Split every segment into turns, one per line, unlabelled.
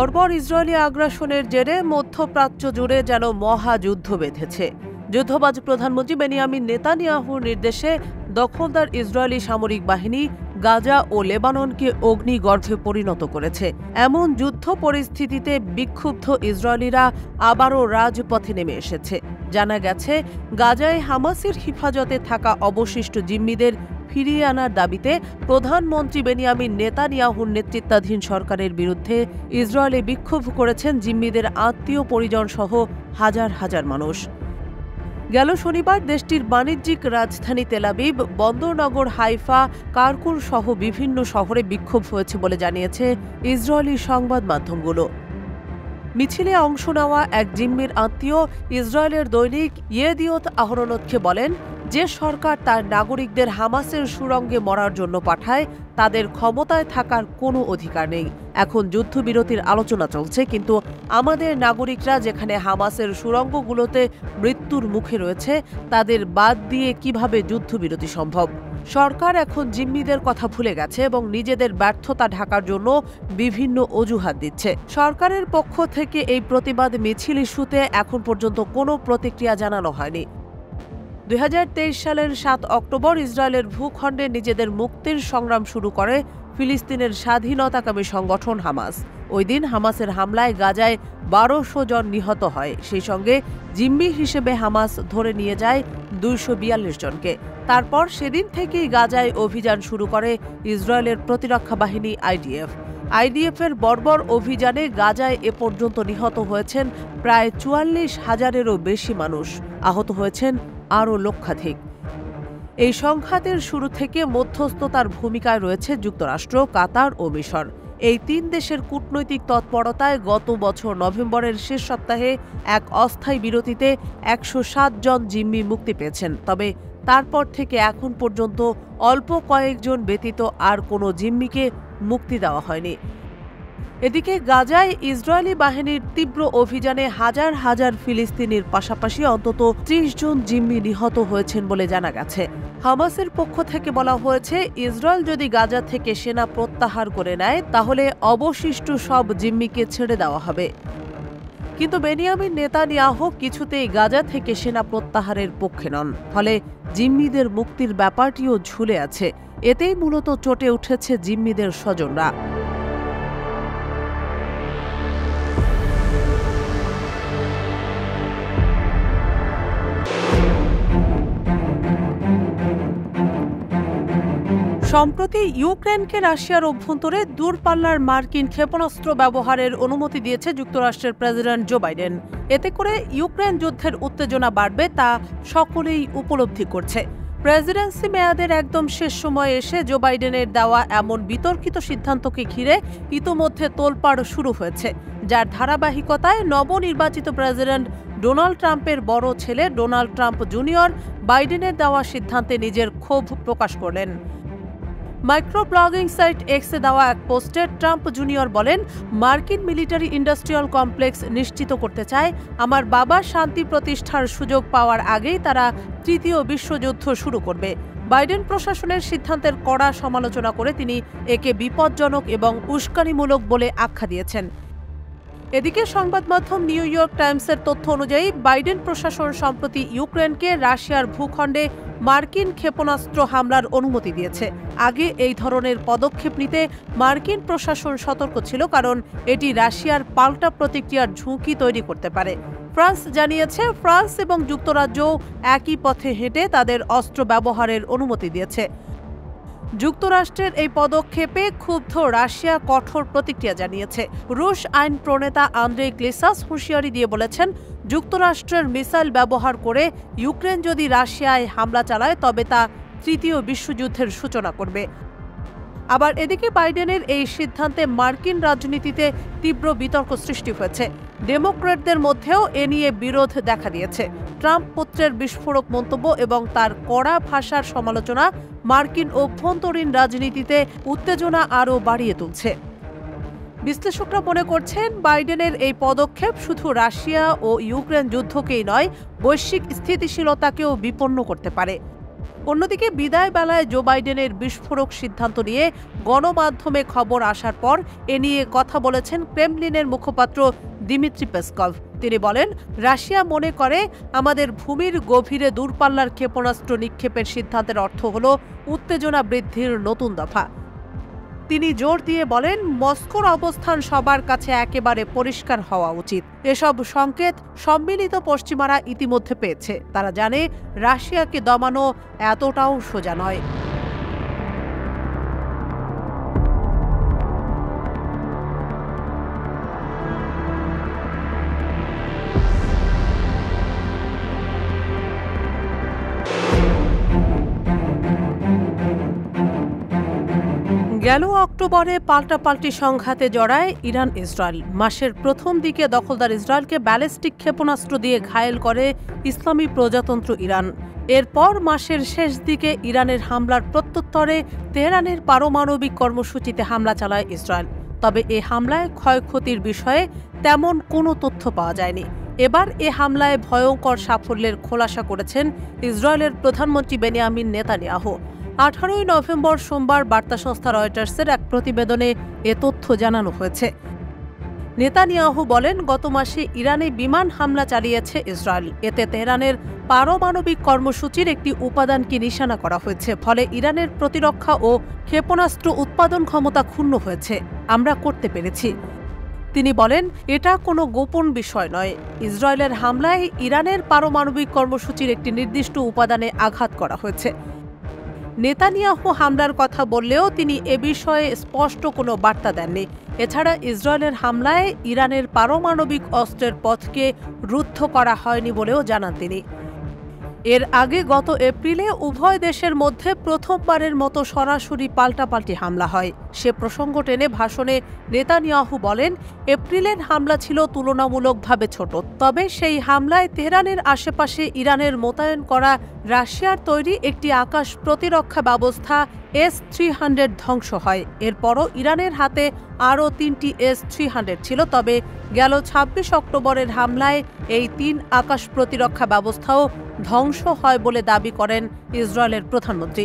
বর্বর ইসরায়েলি আগ্রাসনের জেরে মধ্যপ্রাচ্য জুড়ে যেন মহাযুদ্ধ বেঁধেছে। যুদ্ধবাজ প্রধানমন্ত্রী বেনিয়ামিন নেতানিয়াহুর নির্দেশে দখলদার ইসরায়েলি সামরিক বাহিনী গাজা ও লেবাননকে অগ্নিগর্ভে পরিণত করেছে। এমন যুদ্ধ পরিস্থিতিতে বিক্ষুব্ধ ইসরায়েলিরা আবারও রাজপথে নেমে এসেছে। জানা গেছে, গাজায় হামাসের হিফাজতে থাকা অবশিষ্ট জিম্মিদের ফিরিয়ে আনার দাবিতে প্রধানমন্ত্রী বেনিয়ামিন নেতানিয়াহুর নেতৃত্বাধীন সরকারের বিরুদ্ধে ইসরায়েলে বিক্ষোভ করেছেন জিম্মিদের আত্মীয় পরিজন সহ হাজার হাজার মানুষ। গেল শনিবার দেশটির বাণিজ্যিক রাজধানী তেল আবিব, বন্দরনগর হাইফা, কারকুন সহ বিভিন্ন শহরে বিক্ষোভ হয়েছে বলে জানিয়েছে ইসরায়েলি সংবাদ মাধ্যমগুলো। মিছিলে অংশ নেওয়া এক জিম্মির আত্মীয় ইসরায়েলের দৈনিক ইয়েদিওত আহরোনতকে বলেন, যে সরকার তার নাগরিকদের হামাসের সুড়ঙ্গে মরার জন্য পাঠায় তাদের ক্ষমতায় থাকার কোনো অধিকার নেই। এখন যুদ্ধবিরতির আলোচনা চলছে, কিন্তু আমাদের নাগরিকরা যেখানে হামাসের সুড়ঙ্গগুলোতে মৃত্যুর মুখে রয়েছে তাদের বাদ দিয়ে কিভাবে যুদ্ধবিরতি সম্ভব? সরকার এখন জিম্মিদের কথা ভুলে গেছে এবং নিজেদের ব্যর্থতা ঢাকার জন্য বিভিন্ন অজুহাত দিচ্ছে। সরকারের পক্ষ থেকে এই প্রতিবাদ মিছিল ইস্যুতে এখন পর্যন্ত কোনো প্রতিক্রিয়া জানানো হয়নি। 2023 সালের 7 অক্টোবর ইসরায়েলের ভূখণ্ডে নিজেদের মুক্তির সংগ্রাম শুরু করে ফিলিস্তিনের স্বাধীনতাকামী সংগঠন হামাস। ওই দিন হামাসের হামলায় গাজায় 1200 জন নিহত হয়। সেই সঙ্গে জিম্মি হিসেবে হামাস ধরে নিয়ে যায় 242 জনকে। তারপর সেদিন থেকেই গাজায় অভিযান শুরু করে ইসরায়েলের প্রতিরক্ষা বাহিনী আইডিএফের বর্বর অভিযানে গাজায় এ পর্যন্ত নিহত হয়েছেন প্রায় 44,000-এরও বেশি মানুষ, আহত হয়েছেন আরও লক্ষাধিক। এই সংঘাতের শুরু থেকে মধ্যস্থতার ভূমিকায় রয়েছে যুক্তরাষ্ট্র, কাতার ও মিশর। এই 3 দেশের কূটনৈতিক তৎপরতায় গত বছর নভেম্বরের শেষ সপ্তাহে এক অস্থায়ী বিরতিতে 107 জন জিম্মি মুক্তি পেয়েছেন। তবে তারপর থেকে এখন পর্যন্ত অল্প কয়েকজন ব্যতীত আর কোনো জিম্মিকে মুক্তি দেওয়া হয়নি। এদিকে গাজায় ইসরায়েলি বাহিনীর তীব্র অভিযানে হাজার হাজার ফিলিস্তিনির পাশাপাশি অন্তত 30 জন জিম্মি নিহত হয়েছেন বলে জানা গেছে। হামাসের পক্ষ থেকে বলা হয়েছে, ইসরায়েল যদি গাজা থেকে সেনা প্রত্যাহার করে নেয় তাহলে অবশিষ্ট সব জিম্মিকে ছেড়ে দেওয়া হবে। কিন্তু বেনিয়ামিন নেতানিয়াহু কিছুতেই গাজা থেকে সেনা প্রত্যাহারের পক্ষে নন। ফলে জিম্মিদের মুক্তির ব্যাপারটিও ঝুলে আছে। এতেই মূলত চটে উঠেছে জিম্মিদের স্বজনরা। সম্প্রতি ইউক্রেনকে রাশিয়ার অভ্যন্তরে দূরপাল্লার মার্কিন ক্ষেপণাস্ত্র ব্যবহারের অনুমতি দিয়েছে যুক্তরাষ্ট্রের প্রেসিডেন্ট জো বাইডেন। এতে করে ইউক্রেন যুদ্ধের উত্তেজনা বাড়বে তা সকলেই উপলব্ধি করছে। প্রেসিডেন্সি মেয়াদের একদম শেষ সময়ে এসে জো বাইডেনের দেওয়া এমন বিতর্কিত সিদ্ধান্তকে ঘিরে ইতোমধ্যে তোলপাড় শুরু হয়েছে, যার ধারাবাহিকতায় নবনির্বাচিত প্রেসিডেন্ট ডোনাল্ড ট্রাম্পের বড় ছেলে ডোনাল্ড ট্রাম্প জুনিয়র বাইডেনের দেওয়া সিদ্ধান্তে নিজের ক্ষোভ প্রকাশ করলেন। মাইক্রো ব্লগিং সাইট এক্সে দেওয়া এক পোস্টে ট্রাম্প জুনিয়র বলেন, মার্কিন মিলিটারি ইন্ডাস্ট্রিয়াল কমপ্লেক্স নিশ্চিত করতে চায় আমার বাবা শান্তি প্রতিষ্ঠার সুযোগ পাওয়ার আগেই তারা তৃতীয় বিশ্বযুদ্ধ শুরু করবে। বাইডেন প্রশাসনের সিদ্ধান্তের কড়া সমালোচনা করে তিনি একে বিপজ্জনক এবং উস্কানিমূলক বলে আখ্যা দিয়েছেন। এদিকে সংবাদ মাধ্যম নিউ ইয়র্ক টাইমসের তথ্য অনুযায়ী বাইডেন প্রশাসন সম্প্রতি ইউক্রেনকে রাশিয়ার ভূখণ্ডে মার্কিন ক্ষেপণাস্ত্র হামলার অনুমতি দিয়েছে। আগে এই ধরনের পদক্ষেপ নিতে মার্কিন প্রশাসন সতর্ক ছিল, কারণ এটি রাশিয়ার পাল্টা প্রতিক্রিয়ার ঝুঁকি তৈরি করতে পারে। ফ্রান্স জানিয়েছে, ফ্রান্স এবং যুক্তরাজ্যও একই পথে হেঁটে তাদের অস্ত্র ব্যবহারের অনুমতি দিয়েছে। যুক্তরাষ্ট্রের এই পদক্ষেপে ক্ষুব্ধ রাশিয়া কঠোর প্রতিক্রিয়া জানিয়েছে। রুশ আইন প্রণেতা আন্দ্রে গ্লিসাস হুঁশিয়ারি দিয়ে বলেছেন, যুক্তরাষ্ট্রের মিসাইল ব্যবহার করে ইউক্রেন যদি রাশিয়ায় হামলা চালায় তবে তা তৃতীয় বিশ্বযুদ্ধের সূচনা করবে। আবার এদিকে বাইডেনের এই সিদ্ধান্তে মার্কিন রাজনীতিতে তীব্র বিতর্ক সৃষ্টি হয়েছে। ডেমোক্র্যাটদের মধ্যেও এ নিয়ে বিরোধ দেখা দিয়েছে। ট্রাম্প পুত্রের বিস্ফোরক মন্তব্য এবং তার কড়া ভাষার সমালোচনা মার্কিন অভ্যন্তরীণ রাজনীতিতে উত্তেজনা আরও বাড়িয়ে তুলছে। বিশ্লেষকরা মনে করছেন, বাইডেনের এই পদক্ষেপ শুধু রাশিয়া ও ইউক্রেন যুদ্ধকেই নয়, বৈশ্বিক স্থিতিশীলতাকেও বিপন্ন করতে পারে। অন্যদিকে বিদায় বেলায় জো বাইডেনের বিস্ফোরক সিদ্ধান্ত নিয়ে গণমাধ্যমে খবর আসার পর এ নিয়ে কথা বলেছেন ক্রেমলিনের মুখপাত্র দিমিত্রি পেসকভ। তিনি বলেন, রাশিয়া মনে করে আমাদের ভূমির গভীরে দূরপাল্লার ক্ষেপণাস্ত্র নিক্ষেপের সিদ্ধান্তের অর্থ হল উত্তেজনা বৃদ্ধির নতুন দফা। তিনি জোর দিয়ে বলেন, মস্কোর অবস্থান সবার কাছে একেবারে পরিষ্কার হওয়া উচিত। এসব সংকেত সম্মিলিত পশ্চিমারা ইতিমধ্যে পেয়েছে। তারা জানে রাশিয়াকে দমানো এতটাও সোজা নয়। গেল অক্টোবরে পাল্টাপাল্টি সংঘাতে জড়ায় ইরান ইসরায়েল। মাসের প্রথম দিকে দখলদার ইসরায়েলকে ব্যালিস্টিক ক্ষেপণাস্ত্র দিয়ে ঘায়েল করে ইসলামী প্রজাতন্ত্র ইরান। এরপর মাসের শেষ দিকে ইরানের হামলার প্রত্যুত্তরে তেহরানের পারমাণবিক কর্মসূচিতে হামলা চালায় ইসরায়েল। তবে এ হামলায় ক্ষয়ক্ষতির বিষয়ে তেমন কোনো তথ্য পাওয়া যায়নি। এবার এ হামলায় ভয়ঙ্কর সাফল্যের খোলাসা করেছেন ইসরায়েলের প্রধানমন্ত্রী বেনিয়ামিন নেতানিয়াহু। 18 নভেম্বর সোমবার বার্তা সংস্থা রয়টার্সের এক প্রতিবেদনে এ তথ্য জানানো হয়েছে। নেতানিয়াহু বলেন, গত মাসে ইরানে বিমান হামলা চালিয়েছে ইসরায়েল। এতে তেহরানের পারমাণবিক কর্মসূচির একটি উপাদানকে নিশানা করা হয়েছে। ফলে ইরানের প্রতিরক্ষা ও ক্ষেপণাস্ত্র উৎপাদন ক্ষমতা ক্ষুণ্ণ হয়েছে। আমরা করতে পেরেছি। তিনি বলেন, এটা কোনো গোপন বিষয় নয়। ইসরায়েলের হামলায় ইরানের পারমাণবিক কর্মসূচির একটি নির্দিষ্ট উপাদানে আঘাত করা হয়েছে। নেতানিয়াহু হামলার কথা বললেও তিনি এ বিষয়ে স্পষ্ট কোনো বার্তা দেননি। এছাড়া ইসরায়েলের হামলায় ইরানের পারমাণবিক অস্ত্রের পথকে রুদ্ধ করা হয়নি বলেও জানান তিনি। এর আগে গত এপ্রিলে উভয় দেশের মধ্যে প্রথমবারের মতো সরাসরি পাল্টাপাল্টি হামলা হয়। সে প্রসঙ্গ টেনে ভাষণে নেতানিয়াহু বলেন, এপ্রিলের হামলা ছিল তুলনামূলকভাবে ছোট। তবে সেই হামলায় তেহরানের আশেপাশে ইরানের মোতায়েন করা রাশিয়ার তৈরি একটি আকাশ প্রতিরক্ষা ব্যবস্থা S-300 ধ্বংস হয়। এরপরও ইরানের হাতে আরও 3টি S-300 ছিল। তবে গেল 26 অক্টোবরের হামলায় এই 3 আকাশ প্রতিরক্ষা ব্যবস্থাও ধ্বংস হয় বলে দাবি করেন ইসরায়েলের প্রধানমন্ত্রী।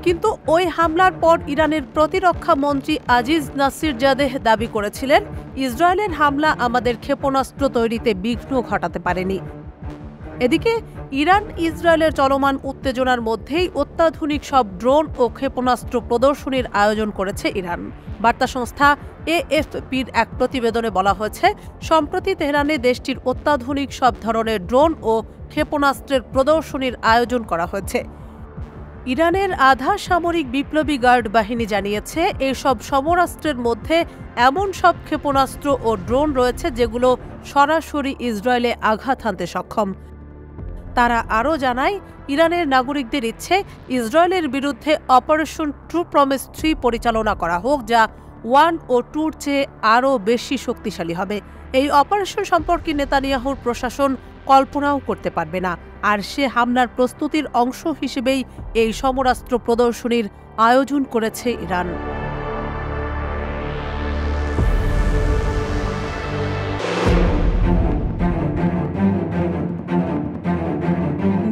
কিন্তু ওই হামলার পর ইরানের প্রতিরক্ষা মন্ত্রী আজিজ নাসিরজাদেহ দাবি করেছিলেন, ইসরায়েলের হামলা আমাদের ক্ষেপণাস্ত্র তৈরিতে বিঘ্ন ঘটাতে পারেনি। এদিকে ইরান ইসরায়েলের চলমান উত্তেজনার মধ্যেই অত্যাধুনিক সব ড্রোন ও ক্ষেপণাস্ত্র প্রদর্শনীর আয়োজন করেছে ইরান। বার্তা সংস্থা AFPর এক প্রতিবেদনে বলা হয়েছে, সম্প্রতি তেহরানে দেশটির অত্যাধুনিক সব ধরনের ড্রোন ও ক্ষেপণাস্ত্রের প্রদর্শনীর আয়োজন করা হয়েছে। ইরানের আধা সামরিক বিপ্লবী গার্ড বাহিনী জানিয়েছে, এসব সমরাস্ত্রের মধ্যে এমন সব ক্ষেপণাস্ত্র ও ড্রোন রয়েছে যেগুলো সরাসরি ইসরায়েলে আঘাত হানতে সক্ষম। তারা আরও জানায়, ইরানের নাগরিকদের ইচ্ছে ইসরায়েলের বিরুদ্ধে অপারেশন ট্রু প্রমিস 3 পরিচালনা করা হোক, যা 1 ও 2-র চেয়ে আরও বেশি শক্তিশালী হবে। এই অপারেশন সম্পর্কে নেতানিয়াহুর প্রশাসন কল্পনাও করতে পারবে না। আর সে হামলার প্রস্তুতির অংশ হিসেবেই এই সমরাস্ত্র প্রদর্শনীর আয়োজন করেছে ইরান।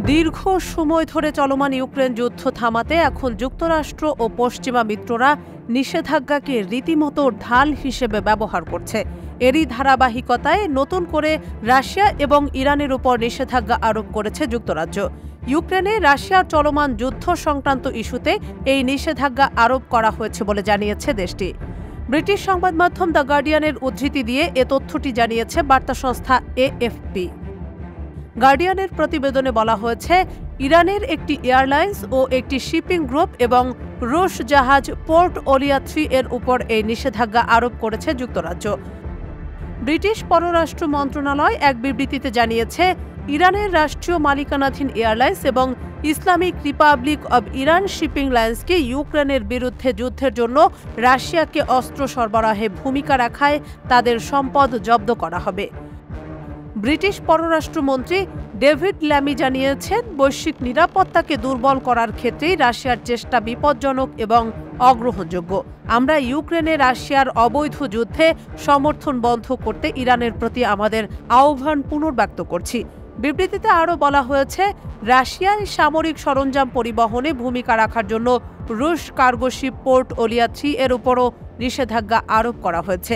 দীর্ঘ সময় ধরে চলমান ইউক্রেন যুদ্ধ থামাতে এখন যুক্তরাষ্ট্র ও পশ্চিমা মিত্ররা নিষেধাজ্ঞাকে রীতিমতো ঢাল হিসেবে ব্যবহার করছে। এরই ধারাবাহিকতায় নতুন করে রাশিয়া এবং ইরানের উপর নিষেধাজ্ঞা আরোপ করেছে যুক্তরাজ্য। ইউক্রেনে রাশিয়ার চলমান যুদ্ধ সংক্রান্ত ইস্যুতে এই নিষেধাজ্ঞা আরোপ করা হয়েছে বলে জানিয়েছে দেশটি। ব্রিটিশ সংবাদ মাধ্যম দ্য গার্ডিয়ানের উদ্ধৃতি দিয়ে এ তথ্যটি জানিয়েছে বার্তা সংস্থা AFP। গার্ডিয়ানের প্রতিবেদনে বলা হয়েছে, ইরানের একটি এয়ারলাইন্স ও একটি শিপিং গ্রুপ এবং রুশ জাহাজ পোর্ট ওলিয়া 3 এর উপর এই নিষেধাজ্ঞা আরোপ করেছে যুক্তরাজ্য। ব্রিটিশ পররাষ্ট্র মন্ত্রণালয় এক বিবৃতিতে জানিয়েছে, ইরানের রাষ্ট্রীয় মালিকানাধীন এয়ারলাইন্স এবং Islamic Republic of Iran shipping লাইন্সকে ইউক্রেনের বিরুদ্ধে যুদ্ধের জন্য রাশিয়াকে অস্ত্র সরবরাহে ভূমিকা রাখায় তাদের সম্পদ জব্দ করা হবে। ব্রিটিশ পররাষ্ট্রমন্ত্রী ডেভিড ল্যামি জানিয়েছেন, বৈশ্বিক নিরাপত্তাকে দুর্বল করার ক্ষেত্রেই রাশিয়ার চেষ্টা বিপজ্জনক এবং অগ্রহণযোগ্য। আমরা ইউক্রেনে রাশিয়ার অবৈধ যুদ্ধে সমর্থন বন্ধ করতে ইরানের প্রতি আমাদের আহ্বান পুনর্ব্যক্ত করছি। বিবৃতিতে আরও বলা হয়েছে, রাশিয়ায় সামরিক সরঞ্জাম পরিবহনে ভূমিকা রাখার জন্য রুশ কার্গোশিপ পোর্ট ওলিয়া 3 এর উপরও নিষেধাজ্ঞা আরোপ করা হয়েছে।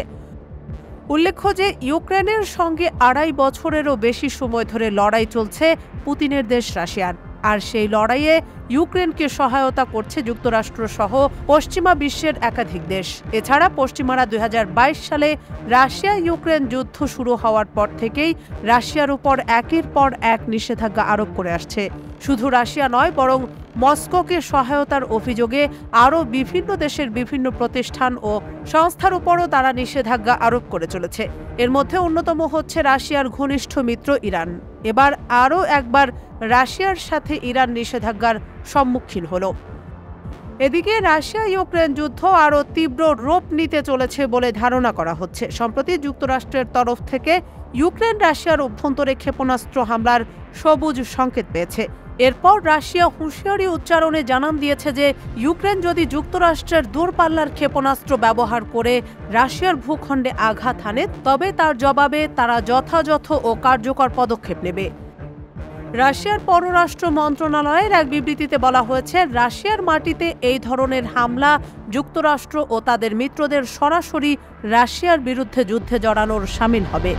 উল্লেখ্য যে ইউক্রেনের সঙ্গে 2.5 বছরেরও বেশি সময় ধরে লড়াই চলছে পুতিনের দেশ রাশিয়ার। আর সেই লড়াইয়ে ইউক্রেনকে সহায়তা করছে যুক্তরাষ্ট্র সহ পশ্চিমা বিশ্বের একাধিক দেশ। এছাড়া পশ্চিমারা 2022 সালে রাশিয়া ইউক্রেন যুদ্ধ শুরু হওয়ার পর থেকেই রাশিয়ার উপর একের পর এক নিষেধাজ্ঞা আরোপ করে আসছে। শুধু রাশিয়া নয়, বরং মস্কোকে সহায়তার অভিযোগে আরও বিভিন্ন দেশের বিভিন্ন প্রতিষ্ঠান ও সংস্থার উপরও তারা নিষেধাজ্ঞা আরোপ করে চলেছে। এর মধ্যে অন্যতম হচ্ছে রাশিয়ার ঘনিষ্ঠ মিত্র ইরান। এবার আরও একবার রাশিয়ার সাথে ইরান নিষেধাজ্ঞার সম্মুখীন হলো। এদিকে রাশিয়া ইউক্রেন যুদ্ধ আরও তীব্র রূপ নিতে চলেছে বলে ধারণা করা হচ্ছে। সম্প্রতি যুক্তরাষ্ট্রের তরফ থেকে ইউক্রেন রাশিয়ার অভ্যন্তরে ক্ষেপণাস্ত্র হামলার সবুজ সংকেত পেয়েছে। এরপর রাশিয়া হুঁশিয়ারি উচ্চারণে জানান দিয়েছে যে ইউক্রেন যদি যুক্তরাষ্ট্রের দূরপাল্লার ক্ষেপণাস্ত্র ব্যবহার করে রাশিয়ার ভূখণ্ডে আঘাত হানে, তবে তার জবাবে তারা যথাযথ ও কার্যকর পদক্ষেপ নেবে। রাশিয়ার পররাষ্ট্র মন্ত্রণালয়ের এক বিবৃতিতে বলা হয়েছে, রাশিয়ার মাটিতে এই ধরনের হামলা যুক্তরাষ্ট্র ও তাদের মিত্রদের সরাসরি রাশিয়ার বিরুদ্ধে যুদ্ধে জড়ানোর শামিল হবে।